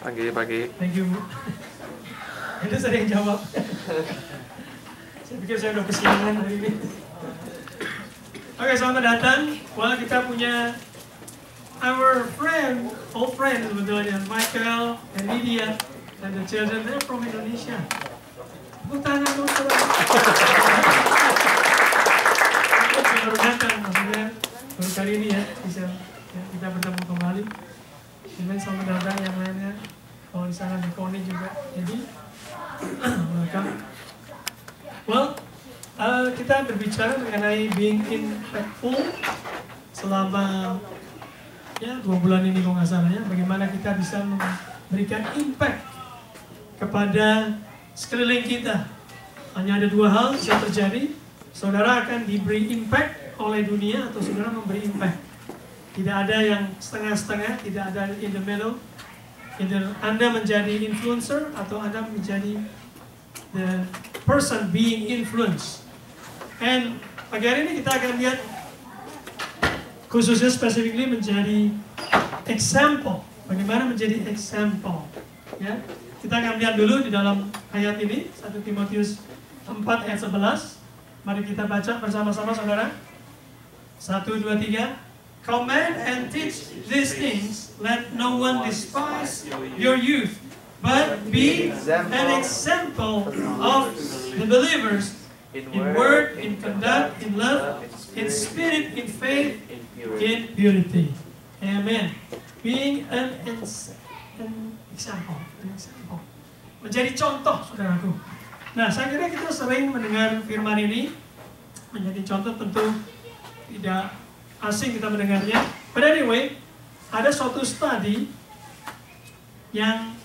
Pagi. Thank you, Bu. Itu saya yang jawab. Saya pikir saya udah kesiangan hari ini. Oke, selamat datang. Well, kita punya our old friend sebetulnya, Michael and Lydia, and the children, they're from Indonesia. Tepuk tangan dong, saudara. Baru datang, maksudnya baru kali ini ya, bisa ya, kita bertemu kembali. Dengan selamat datang yang lainnya. Kalau di sana di Koni juga, jadi welcome. Well, kita berbicara mengenai being impactful selama ya 2 bulan ini kalau nggak salah ya. Bagaimana kita bisa memberikan impact kepada sekeliling kita. Hanya ada 2 hal yang terjadi. Saudara akan diberi impact oleh dunia atau saudara memberi impact. Tidak ada yang setengah-setengah, tidak ada in the middle. Either Anda menjadi influencer atau Anda menjadi the person being influenced. And pagi hari ini kita akan lihat khususnya specifically menjadi example. Bagaimana menjadi example. Ya. Kita akan lihat dulu di dalam ayat ini 1 Timotius 4 ayat 11. Mari kita baca bersama-sama saudara. 1, 2, 3. Command and teach these things, let no one despise your youth, but be an example of the believers in word, in conduct, in love, in spirit, in faith, in purity. Amen. Being an example. Menjadi contoh, saudaraku. Nah, saya kira kita sering mendengar firman ini. Menjadi contoh tentu tidak asing kita mendengarnya. But anyway, ada suatu studi yang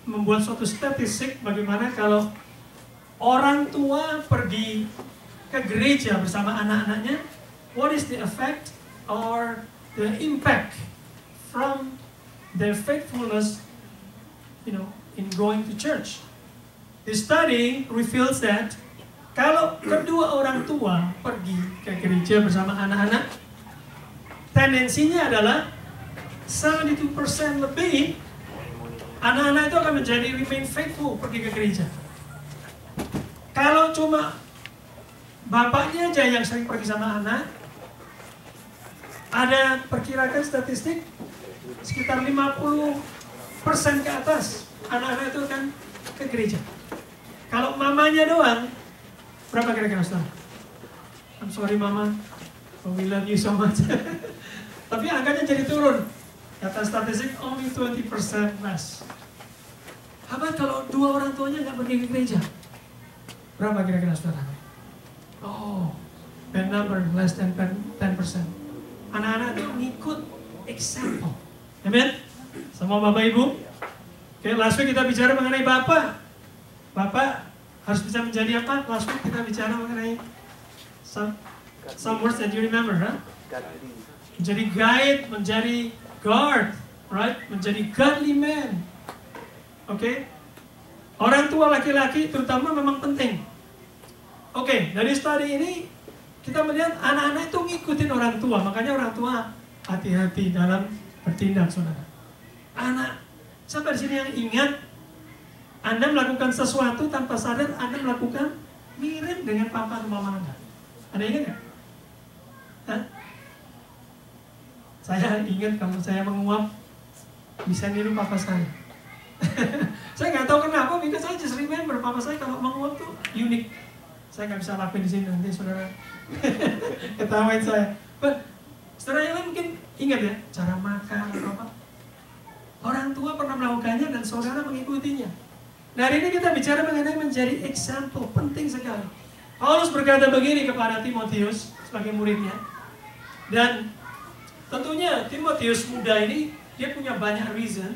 membuat suatu statistik bagaimana kalau orang tua pergi ke gereja bersama anak-anaknya, what is the effect or the impact from their faithfulness, in going to church. The study reveals that kalau kedua orang tua pergi ke gereja bersama anak-anak, tendensinya adalah 72% lebih anak-anak itu akan menjadi remain faithful pergi ke gereja. Kalau cuma bapaknya aja yang sering pergi sama anak, ada perkirakan statistik sekitar 50% ke atas anak-anak itu akan ke gereja. Kalau mamanya doang, berapa kira-kira Ustaz? I'm sorry mama, we love you so much. Tapi angkanya jadi turun. Kata statistik only 20% less. Apa kalau 2 orang tuanya nggak pergi ke gereja? Berapa kira-kira Ustaz? Oh, bad number, less than 10%. Anak-anak itu ngikut example. Amen? Sama Bapak Ibu. Oke, last week kita bicara mengenai Bapak. Bapak harus bisa menjadi apa? Last week kita bicara mengenai some words that you remember, huh? Menjadi guide, menjadi guard, right? Menjadi godly man. Oke? Orang tua laki-laki terutama memang penting. Oke, dari studi ini kita melihat anak-anak itu ngikutin orang tua. Makanya orang tua hati-hati dalam bertindak, saudara. Anak, siapa di sini yang ingat Anda melakukan sesuatu tanpa sadar Anda melakukan mirip dengan papa atau mama Anda? Ada ingat nggak? Hah? Saya ingat kalau saya menguap bisa niru papa saya. Saya nggak tahu kenapa, because saya just remember papa saya kalau menguap tuh unik. Saya nggak bisa lakuin di sini nanti saudara ketawain saya. But saudara yang lain mungkin ingat ya cara makan atau apa. Orang tua pernah melakukannya dan saudara mengikutinya. Nah, hari ini kita bicara mengenai menjadi example, penting sekali. Paulus berkata begini kepada Timotius sebagai muridnya. Dan tentunya Timotius muda ini, dia punya banyak reason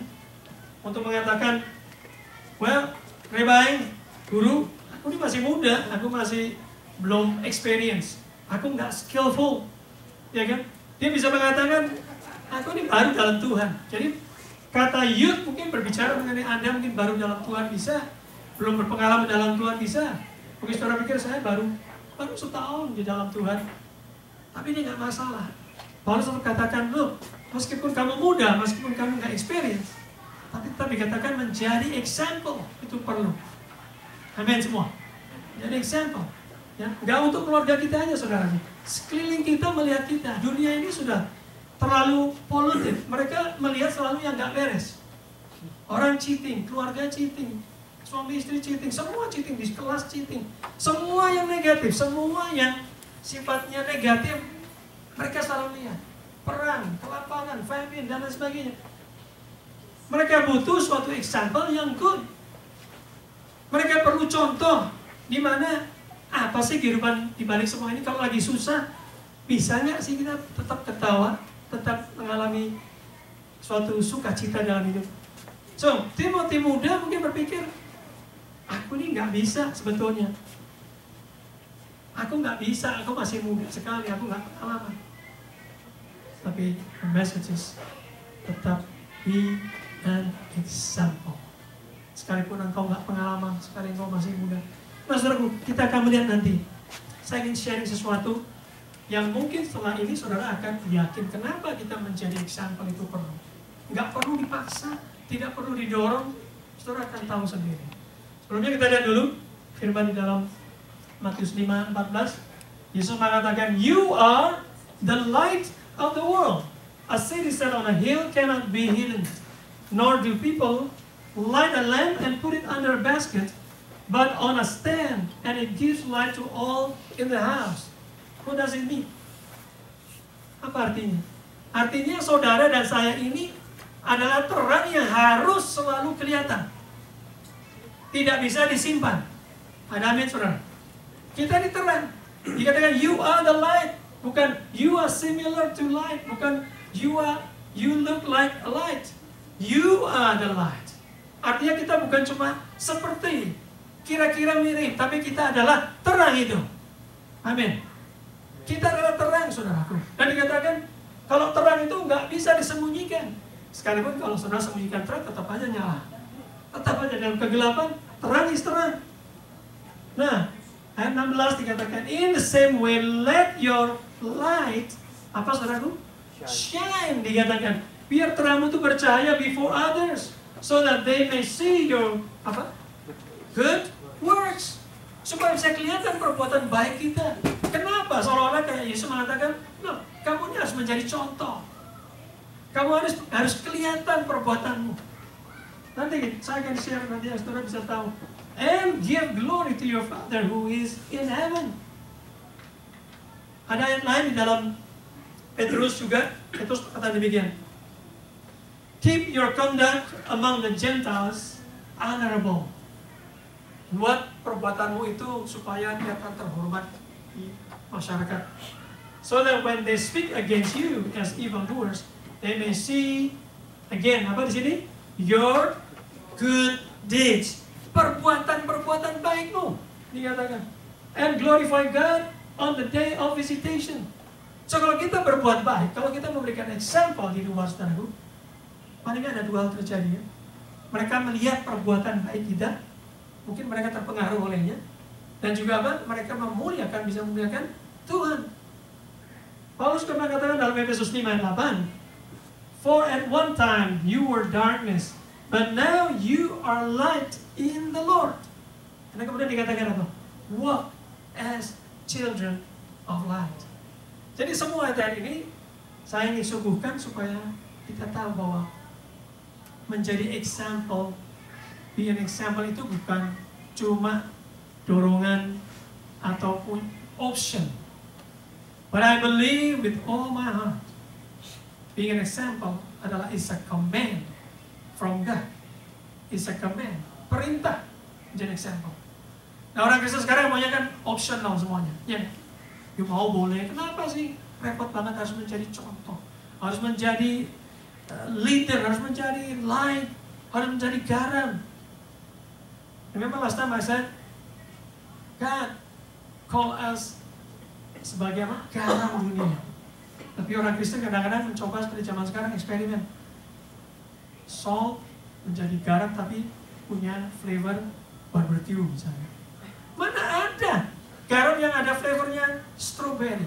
untuk mengatakan, well, Rebai, guru, aku ini masih muda, aku masih belum experience, aku nggak skillful, ya kan? Dia bisa mengatakan, aku ini baru dalam Tuhan. Jadi kata youth mungkin berbicara mengenai Anda mungkin baru dalam Tuhan bisa, belum berpengalaman dalam Tuhan bisa. Mungkin saudara pikir saya baru setahun di dalam Tuhan. Tapi ini nggak masalah. Paulus katakan, look, Meskipun kamu muda, meskipun kamu nggak experience, tapi tetap dikatakan menjadi example, itu perlu. Amin semua. Jadi example. Ya, nggak untuk keluarga kita aja, saudara. Sekeliling kita melihat kita. Dunia ini sudah terlalu polutif. Mereka melihat selalu yang nggak beres. Orang cheating, keluarga cheating, suami istri cheating, semua cheating, di kelas cheating. Semua yang negatif, semua yang sifatnya negatif, mereka selalu lihat. Perang, kelaparan, famine, dan lain sebagainya. Mereka butuh suatu example yang good. Mereka perlu contoh di mana apa sih kehidupan di balik semua ini. Kalau lagi susah, bisa nggak sih kita tetap ketawa, tetap mengalami suatu sukacita dalam hidup? So, Timothy muda mungkin berpikir, aku ini nggak bisa sebetulnya. Aku nggak bisa, aku masih muda sekali, aku nggak pengalaman. Tapi the message is tetap be an example. Sekalipun engkau nggak pengalaman, sekalipun engkau masih muda. Nah, saudaraku, kita akan melihat nanti. Saya ingin sharing sesuatu yang mungkin setelah ini saudara akan yakin kenapa kita menjadi example itu perlu. Nggak perlu dipaksa, tidak perlu didorong, saudara akan tahu sendiri. Sebelumnya kita lihat dulu firman di dalam Matius 5:14. Yesus mengatakan, "You are the light of the world. A city set on a hill cannot be hidden. Nor do people light a lamp and put it under a basket, but on a stand, and it gives light to all in the house." What does it mean? Apa artinya? Artinya saudara dan saya ini adalah terang yang harus selalu kelihatan. Tidak bisa disimpan. Ada amin, saudara? Kita ini terang. Dikatakan you are the light. Bukan you are similar to light. Bukan you look like a light. You are the light. Artinya kita bukan cuma seperti kira-kira mirip, tapi kita adalah terang itu. Amin. Kita adalah terang, saudaraku. Dan dikatakan kalau terang itu nggak bisa disembunyikan. Sekalipun kalau saudara sembunyikan terang, tetap aja nyala. Tetap aja dalam kegelapan, terang is terang. Nah, ayat 16 dikatakan, in the same way let your light, apa saudaraku? Shine, dikatakan. Biar terangmu itu bercahaya before others, so that they may see your apa? Good works. Supaya bisa kelihatan perbuatan baik kita. Kenapa? Seolah-olah kayak Yesus mengatakan, no, kamu ini harus menjadi contoh. Kamu harus kelihatan perbuatanmu. Nanti saya akan share, nanti saudara bisa tahu. And give glory to your Father who is in heaven. Ada ayat lain di dalam Petrus juga, Petrus kata demikian. Keep your conduct among the Gentiles honorable. Buat perbuatanmu itu supaya kelihatan terhormat di masyarakat. So that when they speak against you as evildoers, they may see again, apa di sini? Your good deeds. Perbuatan-perbuatan baikmu, dikatakan. And glorify God on the day of visitation. So kalau kita berbuat baik, kalau kita memberikan example di luar saudaraku, paling ada dua hal terjadi. Ya? Mereka melihat perbuatan baik kita, mungkin mereka terpengaruh olehnya, dan juga apa? Mereka memuliakan, bisa memuliakan Tuhan. Paulus pernah katakan dalam Efesus 5:8, for at one time you were darkness, but now you are light in the Lord. Dan kemudian dikatakan apa? Walk as children of light. Jadi semua ayat ini saya ingin suguhkan supaya kita tahu bahwa menjadi example, be an example itu bukan cuma dorongan ataupun option. But I believe with all my heart, being an example adalah is a command from God. It's a command, perintah menjadi example. Nah orang Kristen sekarang maunya kan optional semuanya. Ya, you mau boleh, kenapa sih repot banget harus menjadi contoh, harus menjadi leader, harus menjadi light, harus menjadi garam. Remember last time I said, God call us sebagai apa? Garam dunia. Tapi orang Kristen kadang-kadang mencoba seperti zaman sekarang eksperimen. Salt menjadi garam tapi punya flavor barbecue misalnya. Mana ada garam yang ada flavornya strawberry?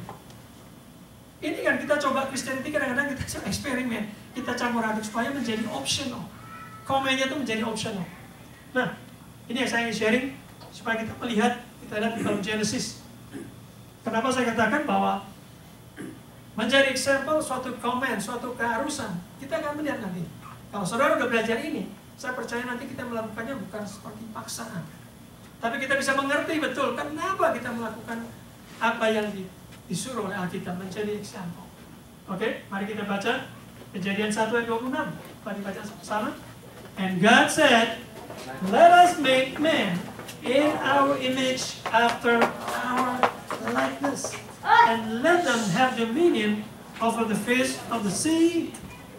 Ini kan kita coba Christianity, kadang-kadang kita coba eksperimen, kita campur aduk supaya menjadi optional. Komennya itu menjadi optional. Nah, ini yang saya ingin sharing supaya kita melihat, kita lihat di dalam Genesis. Kenapa saya katakan bahwa menjadi example suatu komen, suatu keharusan, kita akan melihat nanti. Kalau saudara udah belajar ini, saya percaya nanti kita melakukannya bukan seperti paksaan. Tapi kita bisa mengerti betul kenapa kita melakukan apa yang disuruh oleh Alkitab, menjadi example. Oke, mari kita baca Kejadian 1 ayat 26. Mari baca sama. And God said, let us make man in our image after our likeness, and let them have dominion over the fish of the sea,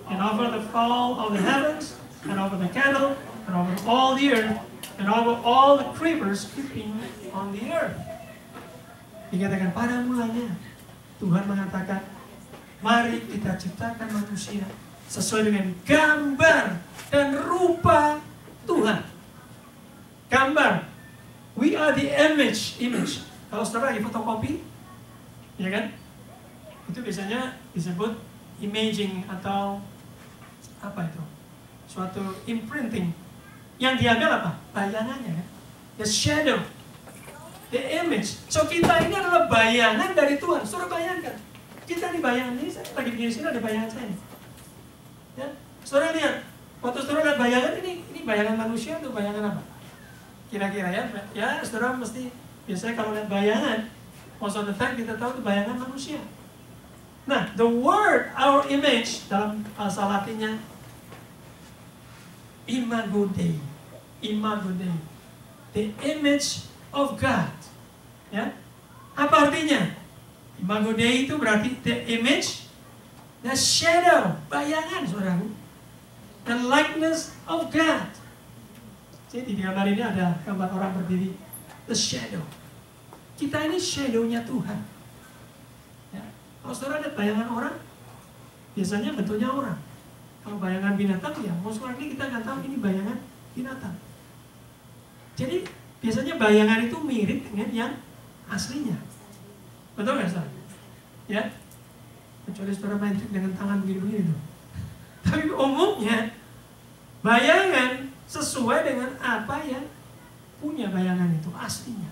and over the fowl of the heavens, and over the cattle, and over all the earth, and over all the creepers creeping on the earth. Dikatakan pada mulanya Tuhan mengatakan, mari kita ciptakan manusia sesuai dengan gambar dan rupa Tuhan. Gambar. We are the image. Kalau saudara lagi fotokopi, ya kan? Itu biasanya disebut imaging atau apa itu? Suatu imprinting. Yang diambil apa? Bayangannya kan? The shadow. The image. So kita ini adalah bayangan dari Tuhan. Saudara bayangkan. Kita di bayangan ini, saya lagi di sini ada bayangan saya. Ya, saudara lihat. Waktu saudara lihat bayangan ini bayangan manusia atau bayangan apa? Kira-kira ya. Ya, saudara mesti biasanya kalau lihat bayangan, most of the time kita tahu itu bayangan manusia. Nah, the word our image dalam bahasa Latinnya imago Dei. Imago Dei. The image of God. Ya. Apa artinya? Imago Dei itu berarti the image, the shadow, bayangan saudaraku, the likeness of God. Jadi di gambar ini ada gambar orang berdiri, the shadow. Kita ini shadow-nya Tuhan. Ya. Kalau saudara lihat bayangan orang, biasanya bentuknya orang. Kalau bayangan binatang, ya most likely kita nggak tahu ini bayangan binatang. Jadi biasanya bayangan itu mirip dengan yang aslinya. Betul nggak saudara? Ya, kecuali saudara main trik dengan tangan begini-begini tuh. Tapi umumnya bayangan sesuai dengan apa yang punya bayangan itu aslinya.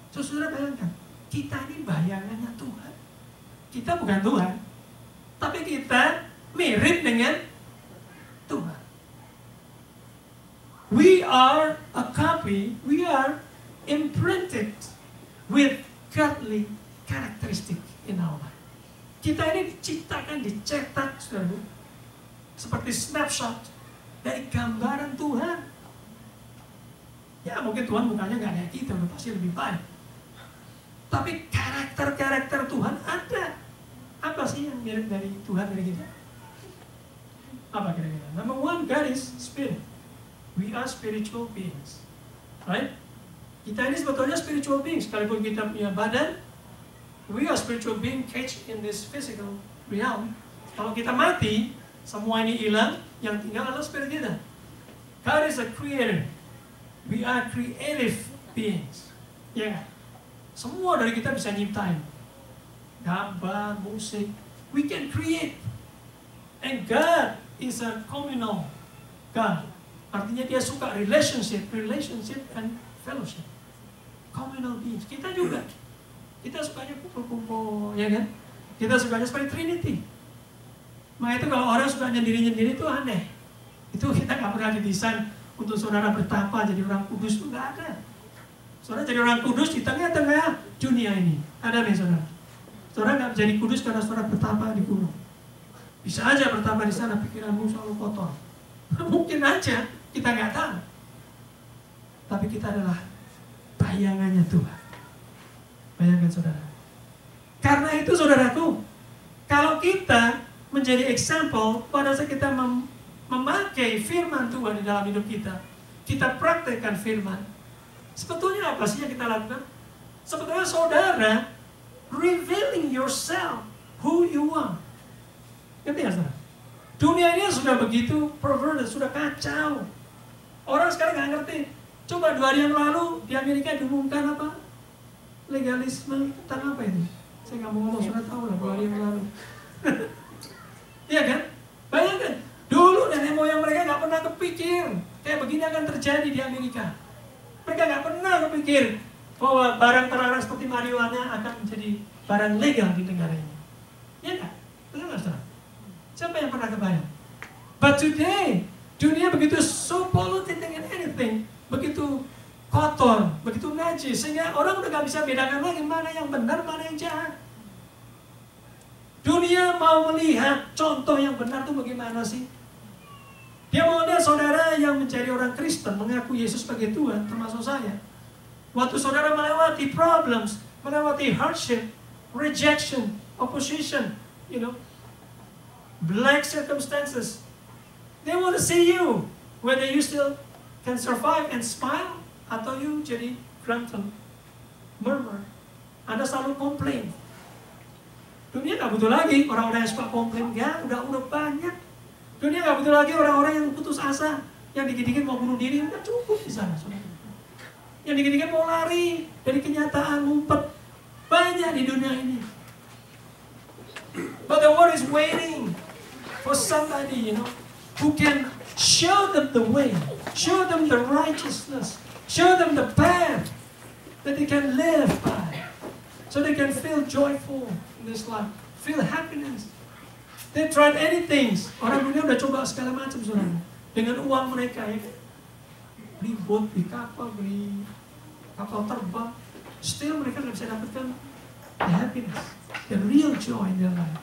So, saudara bayangkan, kita ini bayangannya Tuhan. Kita bukan Tuhan, tapi kita mirip dengan Tuhan. We are a copy, we are imprinted with godly characteristic in our life. Kita ini diciptakan, dicetak, saudara, seperti snapshot dari gambaran Tuhan. Ya mungkin Tuhan mukanya nggak kayak kita, udah pasti lebih baik. Tapi karakter-karakter Tuhan ada. Apa sih yang mirip dari Tuhan dari kita? Apa kira-kira? Number one, God is spirit. We are spiritual beings, right? Kita ini sebetulnya spiritual beings, sekalipun kita punya badan, we are spiritual being caged in this physical realm. Kalau kita mati, semua ini hilang, yang tinggal adalah spirit kita. God is a creator. We are creative beings. Ya kan? Semua dari kita bisa nyiptain. Gambar, musik, we can create. And God is a communal God. Artinya dia suka relationship and fellowship. Communal beings. Kita juga. Kita sukanya kumpul-kumpul, ya kan? Kita sukanya seperti Trinity. Maka itu kalau orang suka nyendiri-nyendiri itu aneh. Itu kita nggak pernah didesain untuk saudara bertapa jadi orang kudus, itu nggak ada. Saudara jadi orang kudus di tengah-tengah dunia ini. Ada nih saudara. Saudara nggak jadi kudus karena saudara bertapa di gunung. Bisa aja bertapa di sana, pikiranmu selalu kotor. Mungkin aja, kita nggak tahu. Tapi kita adalah bayangannya Tuhan. Bayangkan saudara. Karena itu saudaraku, kalau kita menjadi example pada saat kita memakai firman Tuhan di dalam hidup kita, kita praktekkan firman, sebetulnya apa sih yang kita lakukan? Sebetulnya saudara revealing yourself, who you are. Ngerti gak saudara? Dunia ini sudah begitu perverted, sudah kacau. Orang sekarang nggak ngerti. Coba 2 hari yang lalu di Amerika diumumkan apa? Legalisme tentang apa itu? Saya nggak mau ngomong, sudah tahu lah 2 hari yang lalu. Iya kan? Bayangkan, dulu nenek moyang mereka nggak pernah kepikir kayak begini akan terjadi di Amerika. Mereka nggak pernah kepikir bahwa barang terlarang seperti marijuana akan menjadi barang legal di negara ini. Iya nggak? Betul nggak, saudara? Siapa yang pernah kebayang? But today, dunia begitu so polluted dengan anything, begitu kotor, begitu najis, sehingga orang udah gak bisa bedakan lagi mana yang benar, mana yang jahat. Dunia mau melihat contoh yang benar itu bagaimana sih? Dia mau lihat saudara yang menjadi orang Kristen, mengaku Yesus sebagai Tuhan, termasuk saya. Waktu saudara melewati problems, melewati hardship, rejection, opposition, black circumstances, they want to see you, whether you still can survive and smile, atau you jadi grumpy, murmur. Anda selalu komplain. Dunia nggak butuh lagi orang-orang yang suka komplain, ya udah banyak. Dunia nggak butuh lagi orang-orang yang putus asa, yang dikit-dikit mau bunuh diri, udah cukup di sana, saudara. Yang dikit-dikit mau lari dari kenyataan, ngumpet, banyak di dunia ini. But the world is waiting for somebody, who can show them the way, show them the righteousness, show them the path that they can live by, so they can feel joyful in this life, feel happiness. They tried anything. Orang dunia udah coba segala macam, saudara, dengan uang mereka, ya, beli boat, beli kapal terbang, still mereka nggak bisa dapatkan the happiness, the real joy in their life.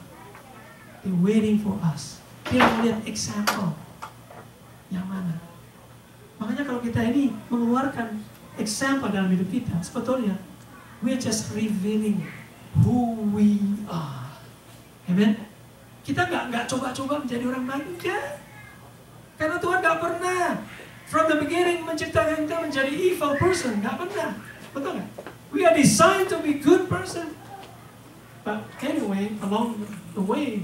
They're waiting for us. Dia melihat example yang mana. Makanya kalau kita ini mengeluarkan example dalam hidup kita, sebetulnya we're just revealing who we are. Amen. Kita nggak coba-coba menjadi orang baik, enggak. Karena Tuhan nggak pernah from the beginning menciptakan kita menjadi evil person, nggak pernah. Betul nggak? We are designed to be good person. But anyway, along the way,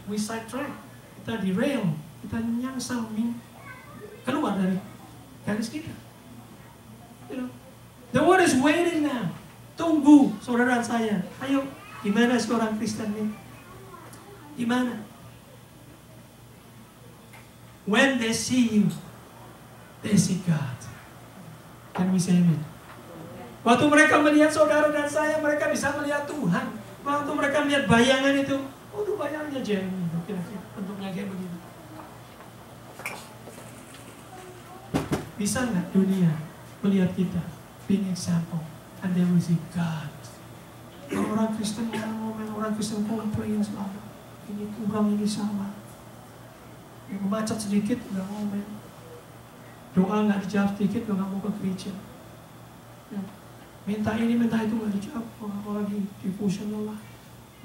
we sidetrack, kita derail, kita nyangsang keluar dari garis kita. The world is waiting now. Tunggu, saudara saya. Ayo, gimana seorang Kristen ini? Gimana? When they see you, they see God. Can we say amen? Waktu mereka melihat saudara dan saya, mereka bisa melihat Tuhan. Waktu mereka melihat bayangan itu, itu bayangannya Jeremy, kira-kira bentuknya kayak begini. Bisa nggak dunia melihat kita being example, and they will see God? Kalau orang Kristen yang ngomong, orang Kristen komplain selalu, ini kurang, ini salah. Yang macet sedikit udah ngomong, doa nggak dijawab sedikit udah nggak mau ke gereja. Ya. Minta ini, minta itu nggak dijawab, apalagi devotional lah,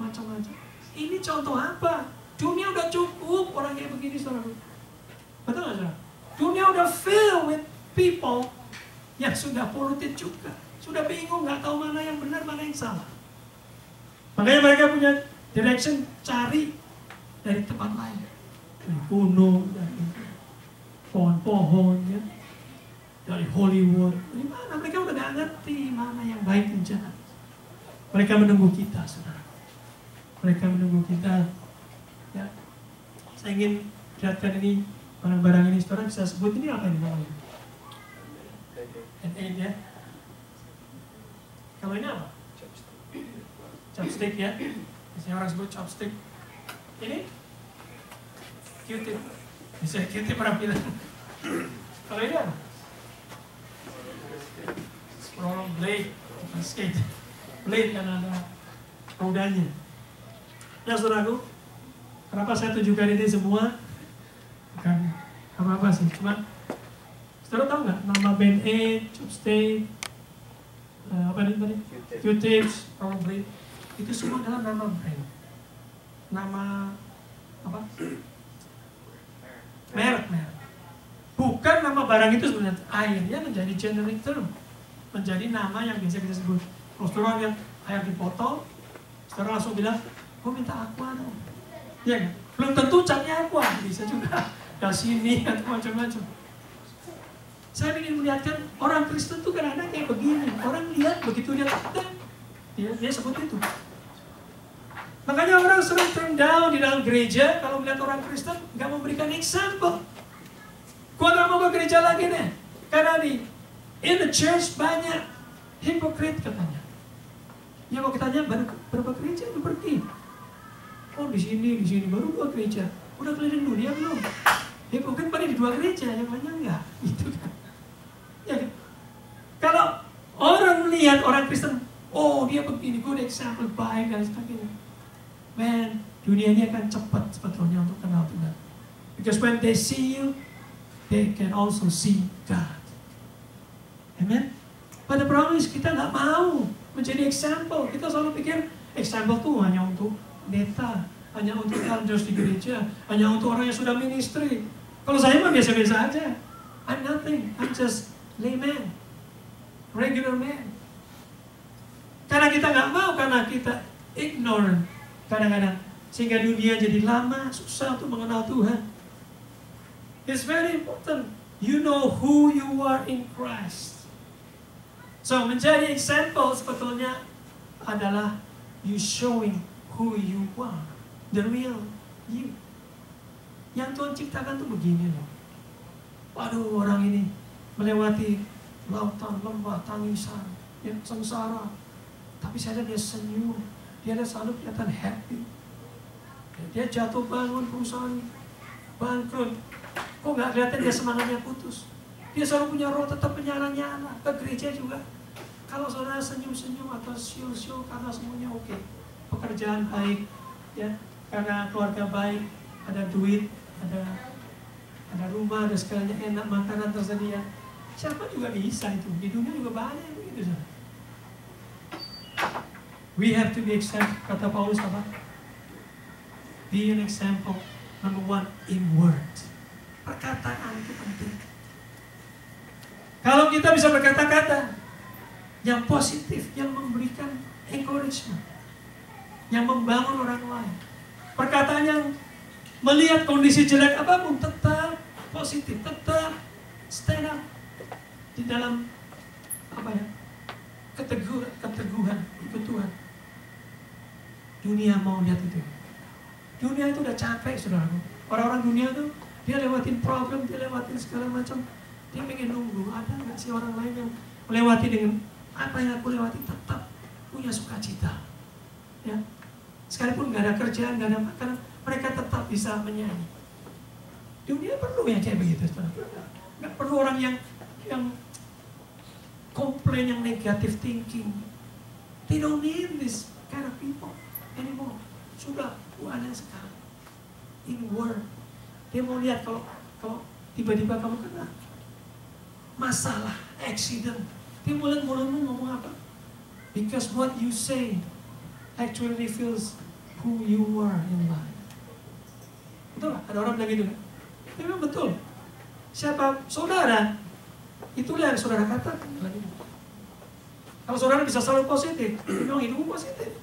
macam-macam. Ini contoh apa? Dunia udah cukup orang kayak begini, saudara. Betul nggak, saudara? Dunia udah filled with people yang sudah polluted juga, sudah bingung, nggak tahu mana yang benar, mana yang salah. Makanya mereka punya direction, cari dari tempat lain, dari gunung, dari pohon-pohon, ya, dari Hollywood, dari mana mereka udah nggak ngerti mana yang baik dan jahat. Mereka menunggu kita, saudara. Mereka menunggu kita. Ya, saya ingin lihatkan ini barang-barang ini, saudara bisa sebut ini apa ini namanya? N8 ya. Kalau ini apa? Chopstick ya. Biasanya orang sebut chopstick. Ini Q-tip. Bisa Q-tip orang bilang. Kalau ini apa? Scroll blade, bukan skate. Blade kan ada rodanya. Ya saudaraku, kenapa saya tunjukkan ini semua? Bukan apa-apa sih, cuma saudara tahu nggak nama band aid, chopstick, apa ini tadi? Q-tips, scroll blade, itu semua adalah nama brand. Nama apa? Merek. Bukan nama barang itu sebenarnya, akhirnya menjadi generic term, menjadi nama yang biasa kita sebut. Kalau saudara lihat air di botol, saudara langsung bilang, gue minta aqua dong. Ya kan? Belum tentu catnya aqua, bisa juga dasini atau macam-macam. Saya ingin melihatkan orang Kristen tuh kadang-kadang kayak begini. Orang lihat, begitu lihat kita, dia sebut itu. Makanya orang sering turn down di dalam gereja kalau melihat orang Kristen nggak memberikan example. Gua nggak mau ke gereja lagi deh, karena in the church banyak hypocrite katanya. Ya kalau kita tanya berapa gereja lu pergi? Oh di sini baru 2 gereja. Udah keliling dunia belum? Hypocrite paling di 2 gereja, yang lainnya enggak. Gitu kan? Ya kan? Kalau orang melihat orang Kristen, oh dia begini, good example, baik dan sebagainya. Man, dunia ini akan cepat sebetulnya untuk kenal Tuhan. Because when they see you, they can also see God. Amen. But the problem is kita nggak mau menjadi example. Kita selalu pikir example tuh hanya untuk pendeta, hanya untuk elders di gereja, hanya untuk orang yang sudah ministry. Kalau saya mah biasa-biasa aja. I'm nothing. I'm just layman, regular man. Karena kita nggak mau, karena kita ignorant kadang-kadang, sehingga dunia jadi lama, susah untuk mengenal Tuhan. It's very important. You know who you are in Christ. So, menjadi example sebetulnya adalah you showing who you are, the real you. Yang Tuhan ciptakan tuh begini loh. Waduh, orang ini melewati lautan, lembah, tangisan, ya, sengsara. Tapi saya lihat dia senyum, dia selalu kelihatan happy. Dia jatuh bangun, perusahaan bangkrut. Kok nggak kelihatan dia semangatnya putus? Dia selalu punya roh tetap menyala-nyala. Ke gereja juga. Kalau saudara senyum-senyum atau siul-siul karena semuanya oke. Pekerjaan baik, ya, karena keluarga baik, ada duit, ada rumah, ada segalanya enak, makanan tersedia. Siapa juga bisa itu. Di dunia juga banyak begitu. We have to be example. Kata Paulus apa? Be an example. Number 1 in words. Perkataan itu penting. Kalau kita bisa berkata-kata yang positif, yang memberikan encouragement, yang membangun orang lain, perkataan yang melihat kondisi jelek apapun tetap positif, tetap stand up di dalam keteguhan ikut Tuhan. Dunia mau lihat itu. Dunia itu udah capek, saudaraku. Orang-orang dunia tuh dia lewatin problem, dia lewatin segala macam. Dia pengen nunggu, ada nggak sih orang lain yang melewati dengan apa yang aku lewati, tetap punya sukacita. Ya, sekalipun nggak ada kerjaan, nggak ada makanan, mereka tetap bisa menyanyi. Dunia perlu yang kayak begitu, nggak perlu orang yang komplain, yang negative thinking. They don't need this kind of people anymore. Sudah buahnya sekarang. In word, dia mau lihat kalau tiba-tiba kamu kena masalah, accident, dia mau lihat mulutmu ngomong apa. Because what you say actually reveals who you are in life. Betul lah, ada orang bilang gitu kan? Memang betul. Siapa saudara, itulah yang saudara katakan. Kalau saudara bisa selalu positif, memang hidupmu positif.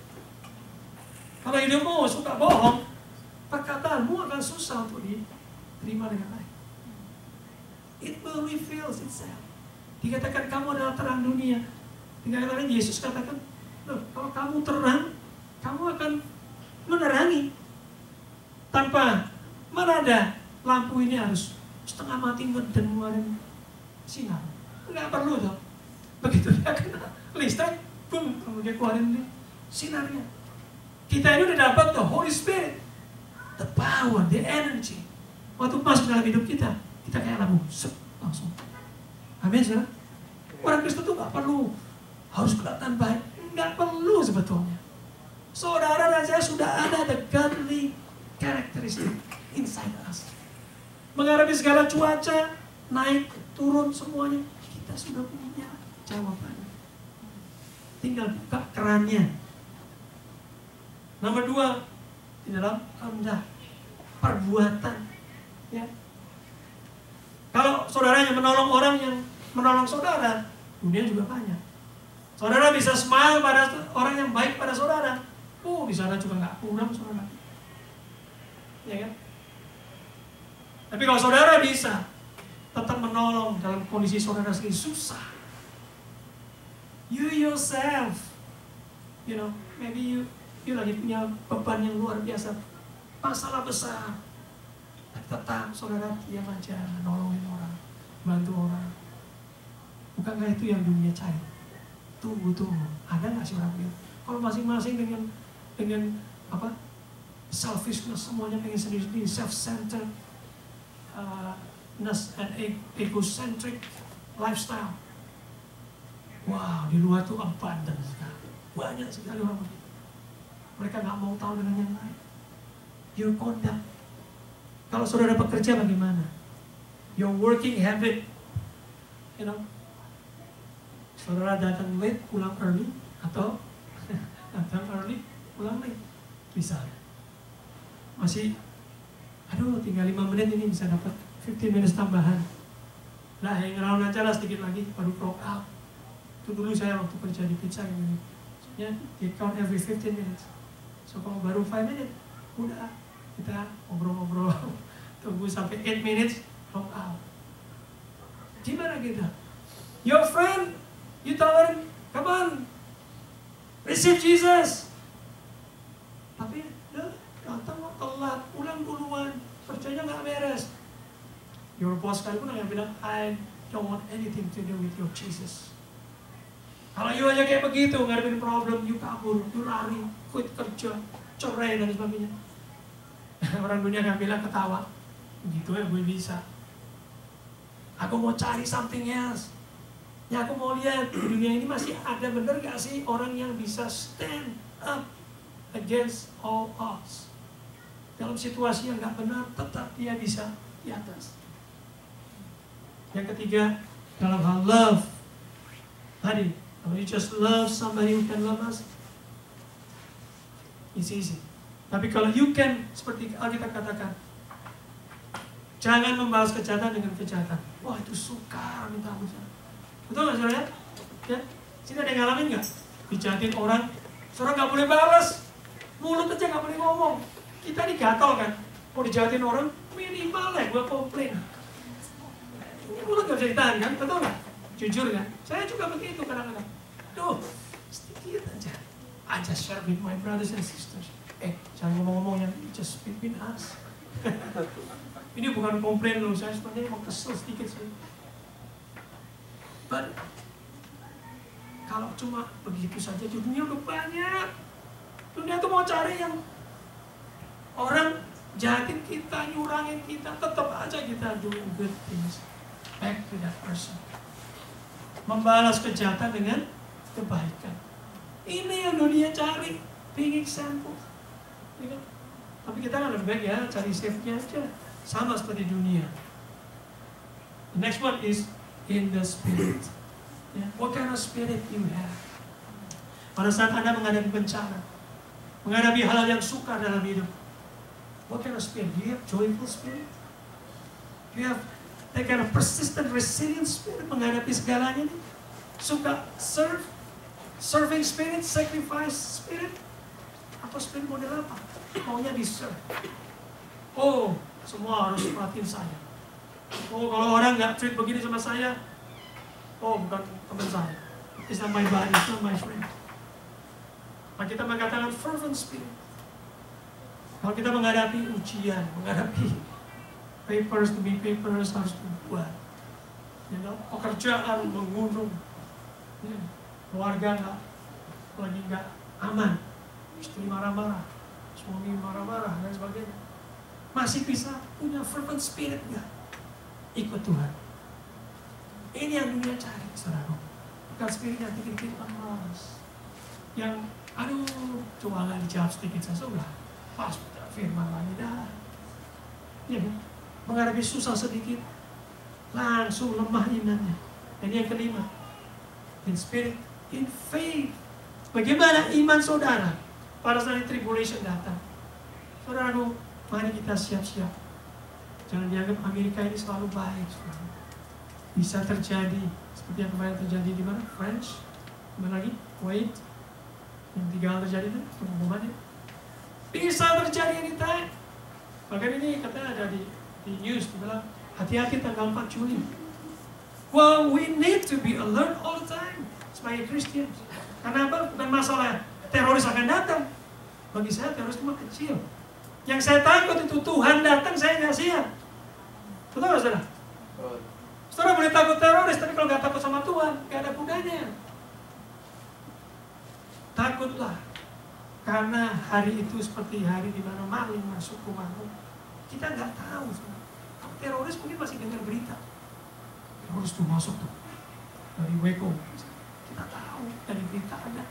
Kalau hidupmu suka bohong, perkataanmu akan susah untuk diterima dengan baik. It will reveal itself. Dikatakan kamu adalah terang dunia. Dikatakan Yesus katakan, kalau kamu terang, kamu akan menerangi. Tanpa mana ada lampu ini harus setengah mati ngeden ngeluarin sinar. Enggak perlu tuh. Begitu dia kena listrik, boom, dia keluarin sinarnya. Kita ini udah dapat tuh Holy Spirit, the power, the energy. Waktu masuk dalam hidup kita kayak lampu, langsung. Amin, saudara. Orang Kristen tuh nggak perlu harus kelihatan baik, nggak perlu sebetulnya. Saudara dan saya sudah ada the godly characteristic inside us. Menghadapi segala cuaca, naik, turun, semuanya kita sudah punya jawabannya. Tinggal buka kerannya. Nomor 2, di dalam rendah perbuatan. Ya. Kalau saudaranya menolong orang yang menolong saudara, dunia juga banyak. Saudara bisa smile pada orang yang baik pada saudara. Di sana juga nggak kurang saudara. Ya kan? Tapi kalau saudara bisa tetap menolong dalam kondisi saudara sendiri susah. You yourself, maybe you You lagi punya beban yang luar biasa, masalah besar. Tetap saudara diam aja, nolongin orang, bantu orang. Bukankah itu yang dunia cari? Tunggu. Ada nggak sih orang begitu? Kalau masing-masing dengan apa? Selfishness, semuanya pengen sendiri-sendiri, self-centered, and egocentric lifestyle. Wow, di luar tuh abundant sekali. Banyak sekali orang begitu. Mereka nggak mau tahu dengan yang lain. Your conduct. Kalau saudara bekerja bagaimana? Your working habit. You know, saudara datang late, pulang early, atau datang early, pulang late. Misalnya. Masih, aduh tinggal 5 menit ini bisa dapat 15 minutes tambahan. Nah, yang round aja lah sedikit lagi, baru clock out. Itu dulu saya waktu kerja di pizza ini. Soalnya di count every 15 minutes. So kalau baru 5 minutes, udah kita ngobrol-ngobrol. Tunggu sampai 8 minutes, clock out. Gimana kita? Your friend, you tell her, come on, receive Jesus. Tapi datang telat, pulang duluan, kerjanya nggak beres. Your boss sekalipun yang bilang, I don't want anything to do with your Jesus. Kalau you aja kayak begitu, ngadepin problem, you kabur, you lari, quit kerja, cerai dan sebagainya. Orang dunia nggak bilang ketawa, begitu ya gue bisa. Aku mau cari something else. Ya aku mau lihat di dunia ini masih ada bener gak sih orang yang bisa stand up against all odds. Dalam situasi yang gak benar, tetap dia bisa di atas. Yang ketiga, dalam hal love. Tadi, kalau you just love somebody who can love us, it's easy. Tapi kalau you can, seperti Alkitab katakan, jangan membalas kejahatan dengan kejahatan. Wah itu sukar minta ampun. Betul nggak saudara? Ya, sini ada yang ngalamin nggak? Dijahatin orang, saudara nggak boleh balas, mulut aja nggak boleh ngomong. Kita digatal kan, mau dijahatin orang minimal lah gue komplain. Mulut nggak bisa ditahan kan, betul nggak? Jujur kan? Saya juga begitu kadang-kadang. Duh, sedikit aja. I just share with my brothers and sisters. Jangan ngomong-ngomong yang just between us. Ini bukan komplain loh, saya sebenarnya mau kesel sedikit sih. But kalau cuma begitu saja, dunia udah banyak. Dunia tuh mau cari yang orang jahatin kita, nyurangin kita, tetap aja kita doing good things back to that person. Membalas kejahatan dengan kebaikan. Ini yang dunia cari, being example. Ya kan? Tapi kita kan lebih baik ya cari safe-nya aja, sama seperti dunia. The next one is in the spirit. Yeah. What kind of spirit you have? Pada saat Anda menghadapi bencana, menghadapi hal yang sukar dalam hidup, what kind of spirit? Do you have joyful spirit? Do you have that kind of persistent, resilient spirit menghadapi segalanya nih? Suka serving spirit, sacrifice spirit, atau spirit model apa? Maunya di-serve. Oh, semua harus perhatiin saya. Oh, kalau orang nggak treat begini sama saya, oh bukan teman saya. It's not my body, it's not my friend. Nah, kita mengatakan fervent spirit. Kalau kita menghadapi ujian, menghadapi papers demi papers harus dibuat. You know, pekerjaan menggunung, keluarga lagi nggak aman, istri marah-marah, suami marah-marah dan sebagainya. Masih bisa punya fervent spirit nggak? Ikut Tuhan. Ini yang dunia cari, saudara. Bukan spirit yang dikit-dikit malas. Yang, aduh, cuma nggak dijawab sedikit saja, udah pas firman lagi dah. Ya, menghadapi susah sedikit, langsung lemah imannya. Dan yang kelima, in spirit, in faith. Bagaimana iman saudara pada saat tribulation datang? Saudara, mari kita siap-siap. Jangan dianggap Amerika ini selalu baik. Saudara. Bisa terjadi seperti yang kemarin terjadi di mana? French, mana lagi? Kuwait. Yang 3 hal terjadi itu pengumumannya. Bisa terjadi anytime. Bahkan ini katanya ada di news, dibilang hati-hati tanggal 4 Juli. Well, we need to be alert all the time sebagai Christians. Karena apa? Bukan masalah teroris akan datang, Bagi saya teroris cuma kecil. Yang saya takut itu Tuhan datang, saya nggak siap. Betul nggak, saudara? Saudara boleh takut teroris, tapi kalau nggak takut sama Tuhan, nggak ada gunanya. Takutlah, karena hari itu seperti hari di mana maling masuk rumahmu. Kita nggak tahu, saudara. Teroris mungkin masih dengar berita. Teroris tuh masuk tuh dari Waco. Kita tahu dari berita ada.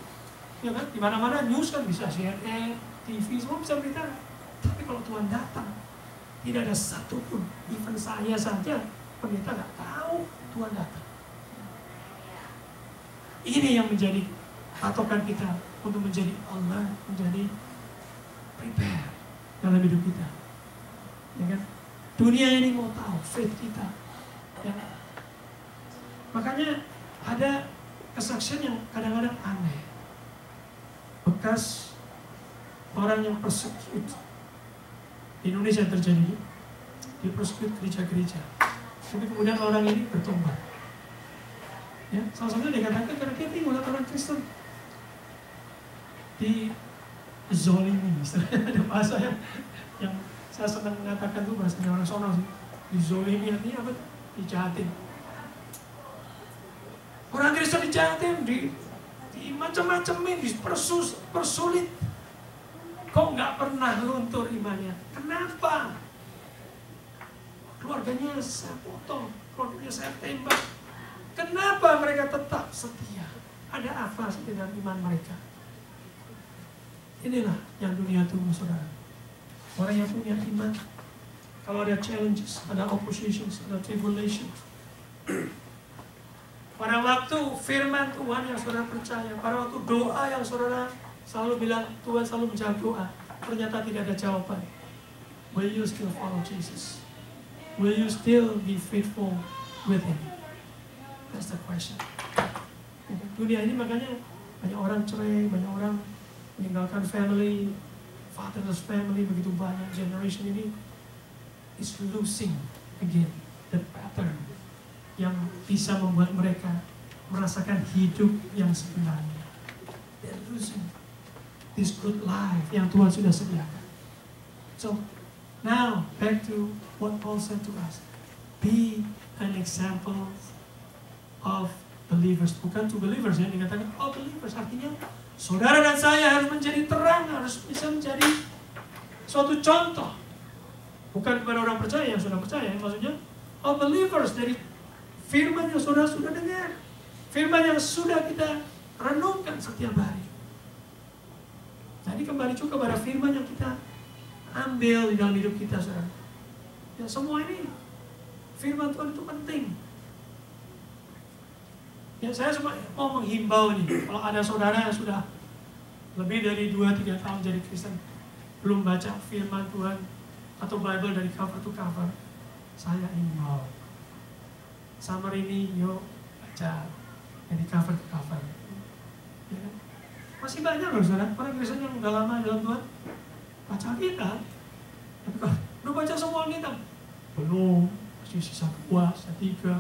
Ya kan? Di mana-mana news kan bisa CNN, TV, semua bisa berita. Tapi kalau Tuhan datang, tidak ada satupun, even saya saja, pendeta nggak tahu Tuhan datang. Ini yang menjadi patokan kita untuk menjadi Allah, menjadi prepare dalam hidup kita. Ya kan? Dunia ini mau tahu faith kita. Ya. Makanya ada kesaksian yang kadang-kadang aneh. Bekas orang yang persecute di Indonesia terjadi, di persecute gereja-gereja. Tapi kemudian orang ini bertobat. Ya, salah satunya dikatakan karena dia tinggal orang Kristen di zolimi. Ada bahasa yang saya senang mengatakan tuh bahasanya orang sono sih. Di zolimi artinya apa? Dijahatin. Orang Kristen dijahatin, di macam-macamin, dipersulit. Kok nggak pernah luntur imannya? Kenapa? Keluarganya saya potong, keluarganya saya tembak. Kenapa mereka tetap setia? Ada apa sih dengan iman mereka? Inilah yang dunia tunggu, saudara. Orang yang punya iman, kalau ada challenges, ada oppositions, ada tribulation. Pada waktu firman Tuhan yang saudara percaya, pada waktu doa yang saudara selalu bilang, Tuhan selalu menjawab doa, ternyata tidak ada jawaban. Will you still follow Jesus? Will you still be faithful with Him? That's the question. Dunia ini makanya banyak orang cerai, banyak orang meninggalkan family, fatherless family, begitu banyak. Generation ini is losing again the pattern yang bisa membuat mereka merasakan hidup yang sebenarnya. They're losing this good life yang Tuhan sudah sediakan. So, now back to what Paul said to us. Be an example of believers. Bukan to believers ya, dikatakan oh believers. Artinya, saudara dan saya harus menjadi terang, harus bisa menjadi suatu contoh. Bukan kepada orang percaya yang sudah percaya, maksudnya oh believers, dari firman yang saudara sudah dengar, firman yang sudah kita renungkan setiap hari. Jadi kembali juga pada firman yang kita ambil di dalam hidup kita, saudara. Ya semua ini firman Tuhan itu penting. Ya saya cuma mau menghimbau nih, kalau ada saudara yang sudah lebih dari 2-3 tahun jadi Kristen, belum baca firman Tuhan atau Bible dari cover to cover, saya himbau. Summer ini yuk baca dari cover ke cover. Ya kan? Masih banyak loh saudara, orang Kristen yang udah lama dalam Tuhan baca Alkitab. Tapi kalau udah baca semua Alkitab belum, masih sisa 2, sisa 3,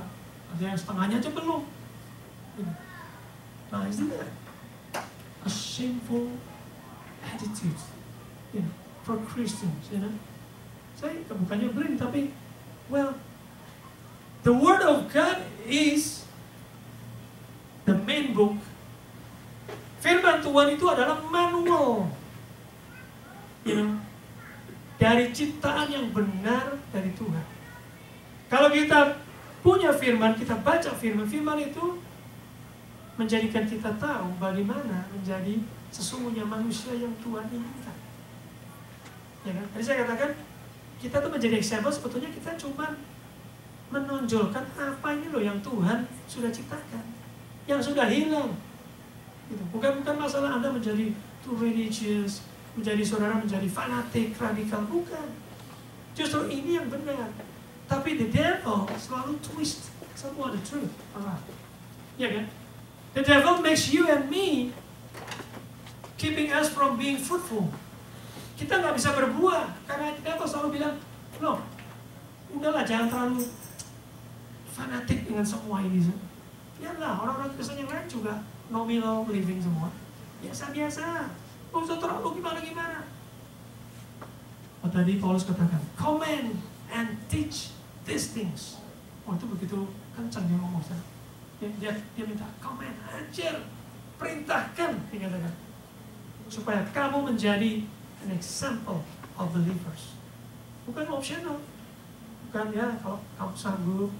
ada yang setengahnya aja belum. Nah, isn't that a shameful attitude, for Christians, Saya bukannya blame, tapi well, the Word of God is the main book. Firman Tuhan itu adalah manual, dari ciptaan yang benar dari Tuhan. Kalau kita punya firman, kita baca firman itu menjadikan kita tahu bagaimana menjadi sesungguhnya manusia yang Tuhan inginkan. Ya kan? Tadi saya katakan, kita tuh menjadi example, sebetulnya kita cuma menonjolkan apa ini loh yang Tuhan sudah ciptakan, yang sudah hilang. Gitu. Bukan masalah Anda menjadi too religious, menjadi saudara menjadi fanatik, radikal, bukan. Justru ini yang benar. Tapi the devil selalu twist semua the truth. Ya kan? The devil makes you and me keeping us from being fruitful. Kita nggak bisa berbuah karena the devil selalu bilang, loh, udahlah jangan terlalu fanatik dengan semua ini. Biarlah orang-orang Kristen yang lain juga nominal living semua, biasa-biasa. Nggak usah terlalu gimana-gimana. Oh, tadi Paulus katakan, command and teach these things. Oh, itu begitu kencang dia ngomong. Dia minta command, ajar, perintahkan, dikatakan, supaya kamu menjadi an example of believers. Bukan optional. Bukan ya kalau kamu sanggup,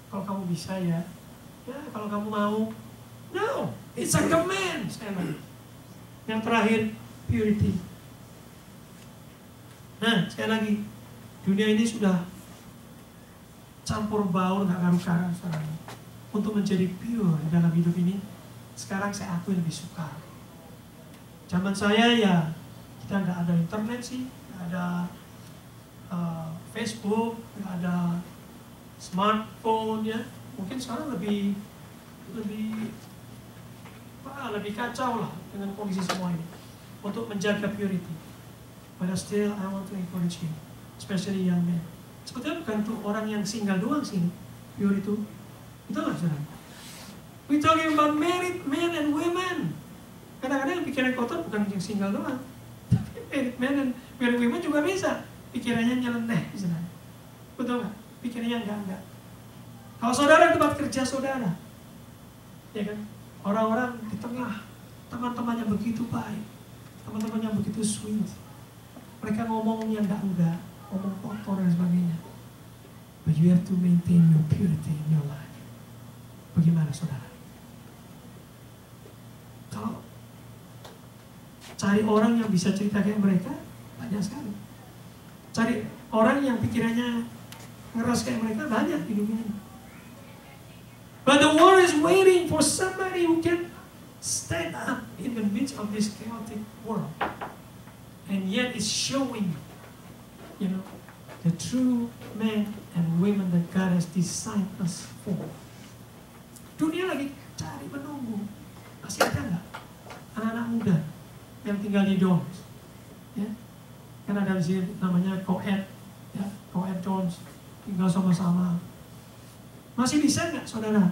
kalau kamu bisa ya kalau kamu mau. No, it's a command. Yang terakhir, purity. Nah, sekali lagi, dunia ini sudah campur baur, gak karu-karuan sekarang. Untuk menjadi pure dalam hidup ini, sekarang saya akui lebih suka. Zaman saya ya, kita gak ada internet sih, gak ada Facebook, gak ada smartphone ya. Mungkin sekarang lebih kacau lah dengan kondisi semua ini untuk menjaga purity. But still I want to encourage you, especially young men. Sebetulnya bukan untuk orang yang single doang sih, pure itu. Itulah saudara. We talking about married men and women. Kadang-kadang yang pikiran kotor bukan yang single doang, tapi married men and married women juga bisa. Pikirannya nyeleneh, saudara. Betul nggak? Pikirannya enggak. Kalau saudara tempat kerja saudara, ya kan? Orang-orang di tengah, teman-temannya begitu baik, teman-temannya begitu sweet. Mereka ngomong yang enggak, ngomong kotor dan sebagainya. But you have to maintain your purity in your life. Bagaimana saudara? Kalau cari orang yang bisa cerita kayak mereka, banyak sekali. Cari orang yang pikirannya ngeras kayak mereka, banyak di dunia ini. But the world is waiting for somebody who can stand up in the midst of this chaotic world. And yet it's showing, the true men and women that God has designed us for. Dunia lagi cari, menunggu. Masih ada nggak anak-anak muda yang tinggal di dorms? Ya, kan ada di sini namanya co-ed, ya, co-ed dorms, tinggal sama-sama. Masih bisa nggak saudara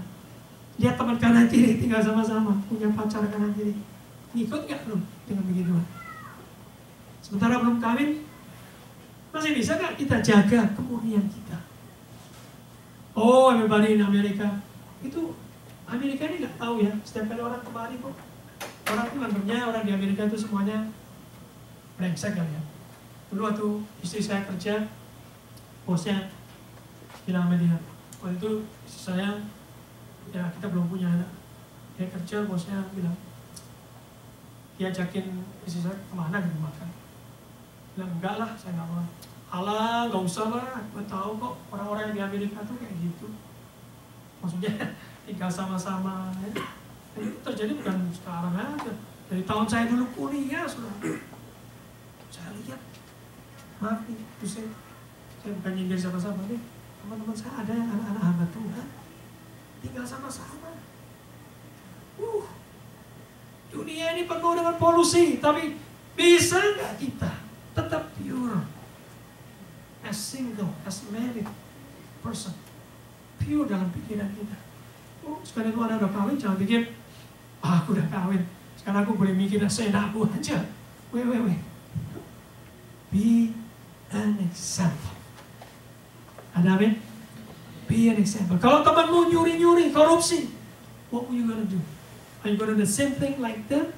lihat teman kanan kiri tinggal sama-sama, punya pacar kanan kiri? Ngikut nggak belum dengan begitu? Sementara belum kawin, masih bisa nggak kita jaga kemurnian kita? Oh, everybody in Amerika, itu Amerika ini nggak tahu ya, setiap kali orang kemari kok, orang itu nganggapnya orang di Amerika itu semuanya brengsek kali ya. Dulu waktu istri saya kerja, bosnya bilang sama dia, waktu itu istri saya, ya kita belum punya anak, dia kerja, bosnya bilang, diajakin istri saya kemana gitu makan. Bilang, enggak lah, saya nggak mau. Alah, nggak usah lah, gue tahu kok orang-orang yang di Amerika tuh kayak gitu. Maksudnya tinggal sama-sama. Ya. Dan itu terjadi bukan sekarang aja. Dari tahun saya dulu kuliah, sudah. Saya lihat, maaf nih, saya bukan nyindir siapa-siapa nih. Teman-teman saya ada yang anak-anak hamba Tuhan, tinggal sama-sama. Dunia ini penuh dengan polusi, tapi bisa nggak kita tetap pure as single, as married person, pure dalam pikiran kita? Sekarang itu ada udah kawin, jangan pikir, aku udah kawin, sekarang aku boleh mikir seenakku aja. Wait. Be an example. Ada amin? Be an example. Kalau temanmu nyuri-nyuri, korupsi, what will you gonna do? Are you gonna do the same thing like them?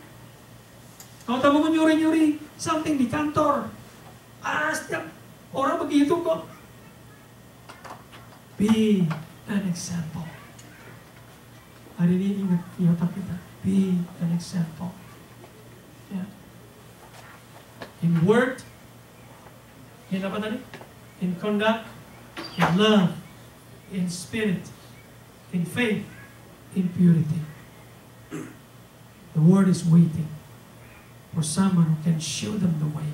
Kalau temanmu nyuri-nyuri something di kantor, setiap orang begitu kok. Be an example. Hari ini ingat di otak kita, be an example. Ya. In word, in apa tadi? In conduct, in love, in spirit, in faith, in purity. The world is waiting for someone who can show them the way.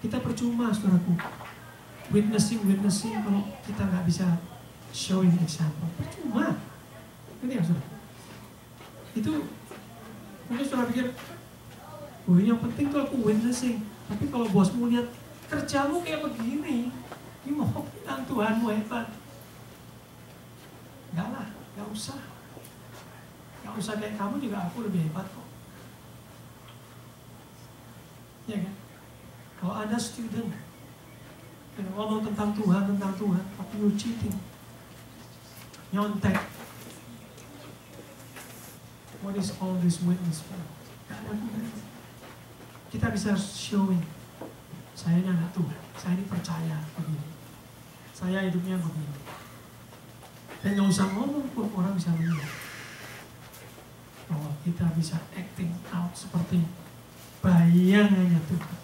Kita percuma, saudaraku, witnessing kalau kita nggak bisa showing example. Percuma. Ini ya saudara. Itu mungkin saudara pikir, yang penting tuh aku witnessing. Tapi kalau bosmu lihat kerjamu kayak begini, gimana bilang Tuhanmu hebat? Enggak lah, nggak usah. Nggak usah kayak kamu juga, aku lebih hebat kok. Ya kan? Kalau Anda student, ngomong tentang Tuhan, tapi you cheating, nyontek. What is all this witness for? Gak ada gunanya. Kita bisa showing, saya ini anak Tuhan, saya ini percaya begini, saya hidupnya begini. Dan nggak usah ngomong pun orang bisa melihat bahwa kita bisa acting out seperti bayangannya Tuhan.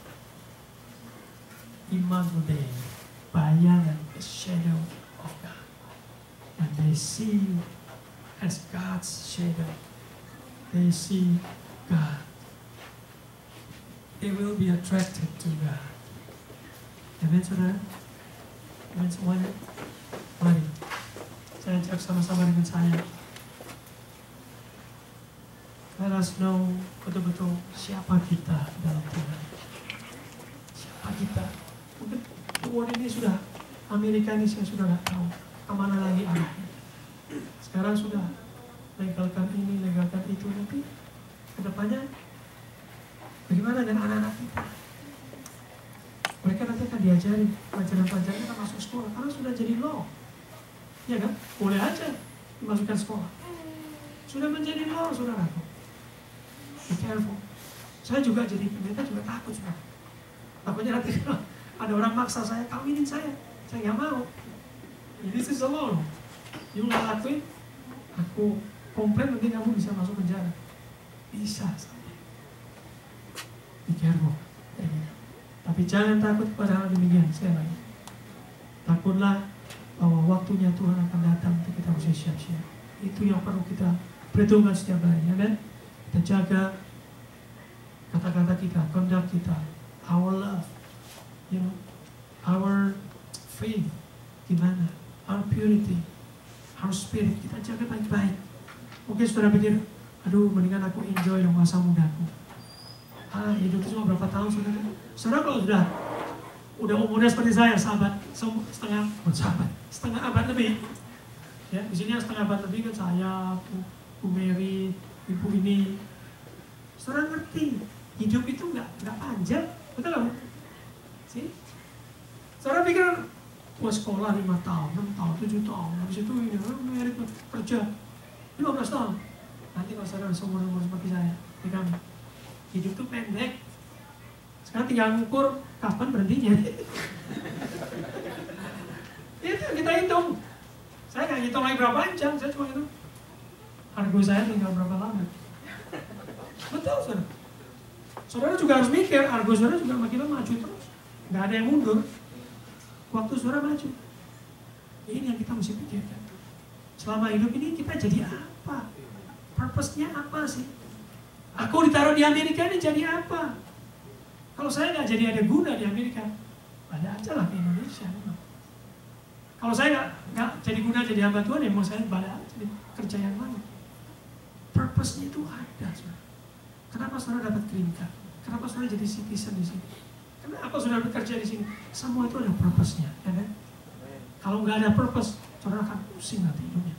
Imago Dei, bayangan, the shadow of God. And they see you as God's shadow. They see God. They will be attracted to God. Amen, saudara? Amen semuanya? Mari, saya ajak sama-sama dengan saya. Let us know betul-betul siapa kita dalam Tuhan. Siapa kita? Mungkin umur ini sudah, Amerika ini saya sudah nggak tahu kemana lagi arahnya. Sekarang sudah legalkan ini, legalkan itu, nanti kedepannya bagaimana dengan anak-anak kita? Mereka nanti akan diajari pelajaran-pelajaran kan masuk sekolah karena sudah jadi law, ya kan? Boleh aja dimasukkan sekolah. Sudah menjadi law, saudara. Be careful. Saya juga jadi pendeta juga takut, saudara. Takutnya nanti kalau ada orang maksa saya kawinin saya nggak mau. This is the law. You nggak lakuin, aku komplain nanti kamu bisa masuk penjara. Bisa sampai. Be careful. Tapi jangan takut pada hal demikian. Sekali lagi, takutlah bahwa waktunya Tuhan akan datang untuk kita harus siap-siap. Itu yang perlu kita perhitungkan setiap hari, ya kan? Kita jaga kata-kata kita, conduct kita, our love, you know, our faith, gimana, our purity, our spirit, kita jaga baik-baik. Mungkin saudara pikir, aduh mendingan aku enjoy dong masa mudaku. Hidup itu cuma berapa tahun, saudara? Saudara kalau udah umurnya seperti saya, setengah abad lebih. Ya, di sini setengah abad lebih kan saya, Bu Mary, Ibu ini. Saudara ngerti, hidup itu nggak panjang, betul nggak? Sih? Saudara pikir, sekolah 5 tahun, 6 tahun, 7 tahun, habis itu ini, Mary kerja 15 tahun. Nanti kalau saudara seumur seperti saya, di kami. Hidup itu pendek. Sekarang tinggal ngukur kapan berhentinya. Itu yang kita hitung. Saya nggak hitung lagi berapa panjang, saya cuma hitung argo saya tinggal berapa lama. Betul, saudara. Saudara juga harus mikir, argo saudara juga makin maju terus. Nggak ada yang mundur. Waktu saudara maju. Ini yang kita mesti pikirkan. Selama hidup ini kita jadi apa? Purpose-nya apa sih? Aku ditaruh di Amerika ini jadi apa? Kalau saya nggak jadi ada guna di Amerika, balik aja lah ke Indonesia. Kalau saya nggak jadi guna jadi hamba Tuhan, ya mau saya balik aja di kerja yang mana? Purpose-nya itu ada, saudara. Kenapa saudara dapat green card? Kenapa saudara jadi citizen di sini? Kenapa saudara bekerja di sini? Semua itu ada purpose-nya, ya kan? Kalau nggak ada purpose, saudara akan pusing nanti hidupnya,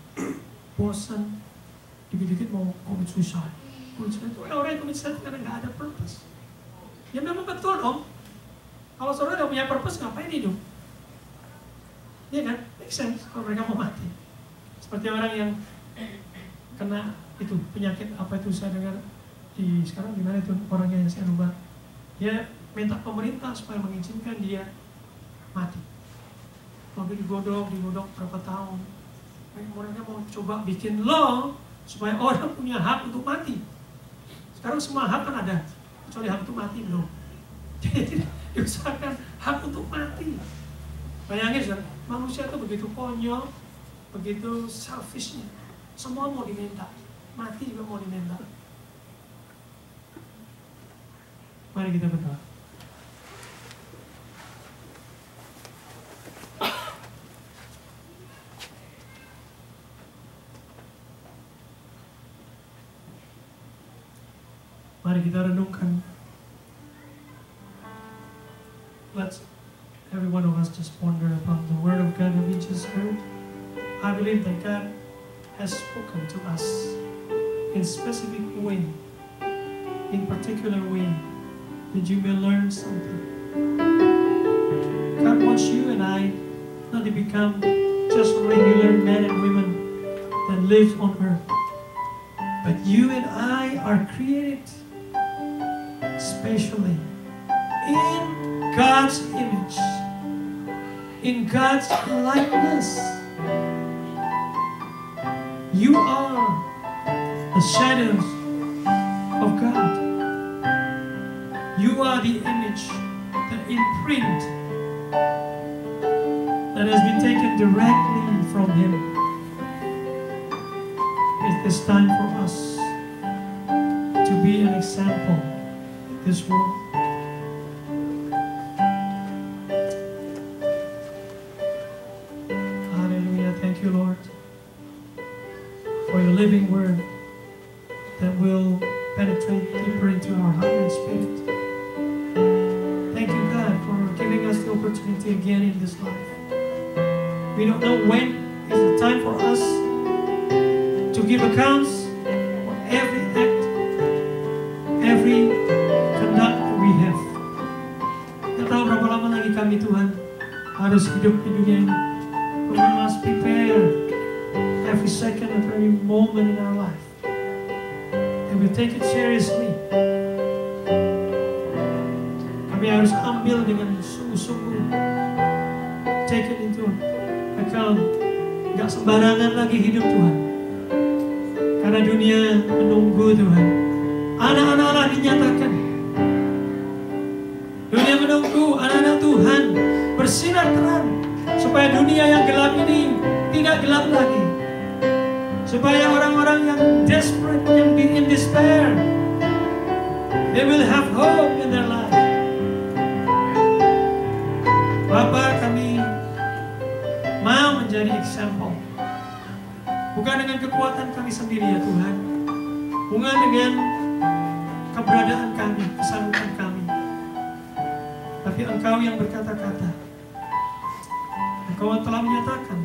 bosan, dikit-dikit mau commit suicide. Orang yang commit suicide karena nggak ada purpose. Ya memang betul dong. Kalau saudara nggak punya purpose, ngapain hidup? Ya kan? Make sense kalau mereka mau mati. Seperti orang yang kena itu penyakit apa itu saya dengar di sekarang di mana itu orangnya yang saya lupa. Dia minta pemerintah supaya mengizinkan dia mati. Lalu digodok berapa tahun. Mereka mau coba bikin law supaya orang punya hak untuk mati. Sekarang semua hak kan ada, kecuali hak untuk mati belum. Jadi diusahakan hak untuk mati. Bayangin, saudara, manusia itu begitu konyol, begitu selfishnya. Semua mau diminta, mati juga mau diminta. Mari kita berdoa. Mari kita renungkan. Let's every one of us just ponder upon the word of God that we just heard. I believe that God has spoken to us in specific way, in particular way, that you may learn something. God wants you and I not to become just regular men and women that live on earth. But you and I are created specially in God's image, in God's likeness. You are the shadows of God. You are the image, the imprint that has been taken directly from Him. It is time for us to be an example in this world. Hallelujah. Thank you, Lord, for your living word that will penetrate deeper into our heart and spirit. Thank you, God, for giving us the opportunity again in this life. We don't know when is the time for us to give accounts for every act, every conduct that we have. Tidak tahu berapa lama lagi kami, Tuhan, harus hidup di dunia ini. But we must prepare every second of every moment in our life. And we take it seriously. Kami harus ambil dengan sungguh-sungguh. Take it into account. Gak sembarangan lagi hidup, Tuhan. Karena dunia menunggu, Tuhan. Anak-anak Allah dinyatakan. Dunia menunggu anak-anak Tuhan bersinar terang. Supaya dunia yang gelap ini tidak gelap lagi. Supaya orang-orang yang desperate, yang in despair, they will have hope in their life. Bapa, kami mau menjadi example. Bukan dengan kekuatan kami sendiri, ya Tuhan. Bukan dengan keberadaan kami, kesanggupan kami. Tapi Engkau yang berkata-kata. Engkau telah menyatakan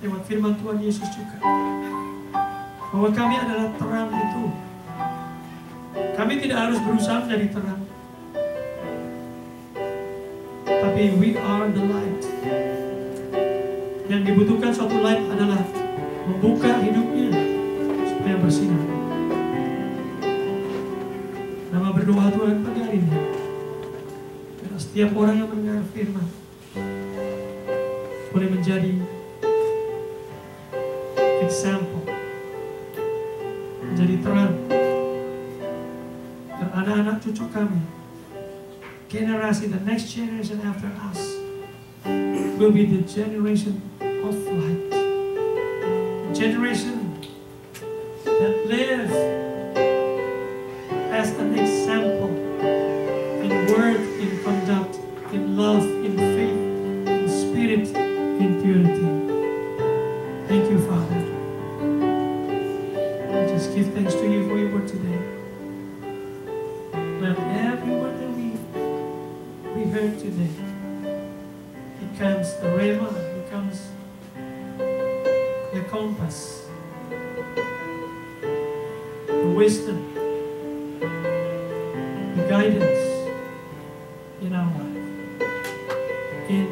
lewat firman Tuhan Yesus juga bahwa kami adalah terang itu. Kami tidak harus berusaha menjadi terang, tapi we are the light. Yang dibutuhkan suatu light adalah membuka hidupnya supaya bersinar. Nama berdoa Tuhan pada hari ini, karena setiap orang yang mendengar firman boleh menjadi example, menjadi terang, dan anak-anak cucu kami, generasi, the next generation after us, will be the generation of light, a generation that live as an example in word, in conduct, in love, in faith, in spirit, in purity. Thank you, Father. I just give thanks to you for your word today. Let every word that we heard today becomes the rhema, becomes the compass, the wisdom, the guidance in our life. In